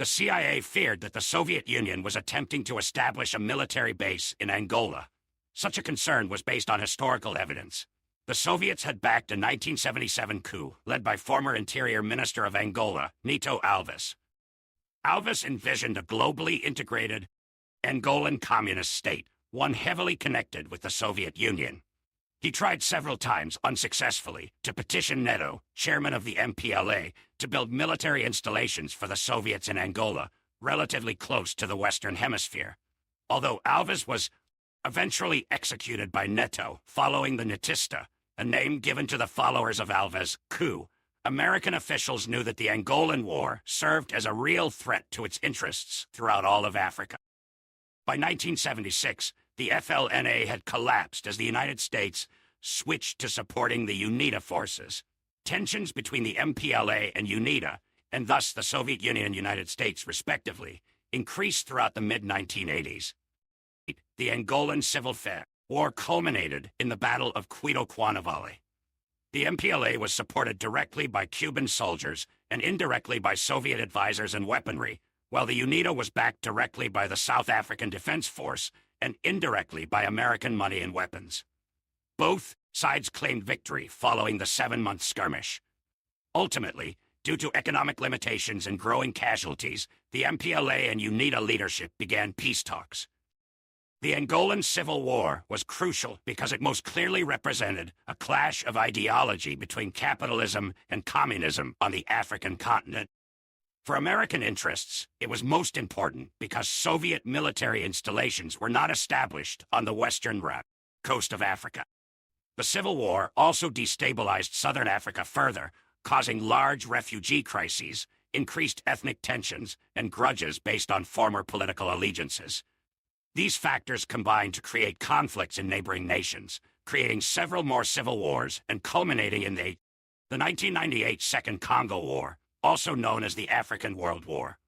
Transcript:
The CIA feared that the Soviet Union was attempting to establish a military base in Angola. Such a concern was based on historical evidence. The Soviets had backed a 1977 coup led by former Interior Minister of Angola, Nito Alves. Alves envisioned a globally integrated Angolan communist state, one heavily connected with the Soviet Union. He tried several times, unsuccessfully, to petition Neto, chairman of the MPLA, to build military installations for the Soviets in Angola, relatively close to the Western Hemisphere. Although Alves was eventually executed by Neto following the Netista, a name given to the followers of Alves' coup, American officials knew that the Angolan War served as a real threat to its interests throughout all of Africa. By 1976, the FLNA had collapsed as the United States switched to supporting the UNITA forces. Tensions between the MPLA and UNITA, and thus the Soviet Union and United States respectively, increased throughout the mid-1980s. The Angolan Civil War culminated in the Battle of Cuito-Cuanavale. The MPLA was supported directly by Cuban soldiers and indirectly by Soviet advisors and weaponry, while the UNITA was backed directly by the South African Defense Force and indirectly by American money and weapons. Both sides claimed victory following the 7-month skirmish. Ultimately, due to economic limitations and growing casualties, the MPLA and UNITA leadership began peace talks. The Angolan Civil War was crucial because it most clearly represented a clash of ideology between capitalism and communism on the African continent. For American interests, it was most important because Soviet military installations were not established on the western coast of Africa. The Civil War also destabilized southern Africa further, causing large refugee crises, increased ethnic tensions, and grudges based on former political allegiances. These factors combined to create conflicts in neighboring nations, creating several more civil wars and culminating in the 1998 Second Congo War, also known as the African World War.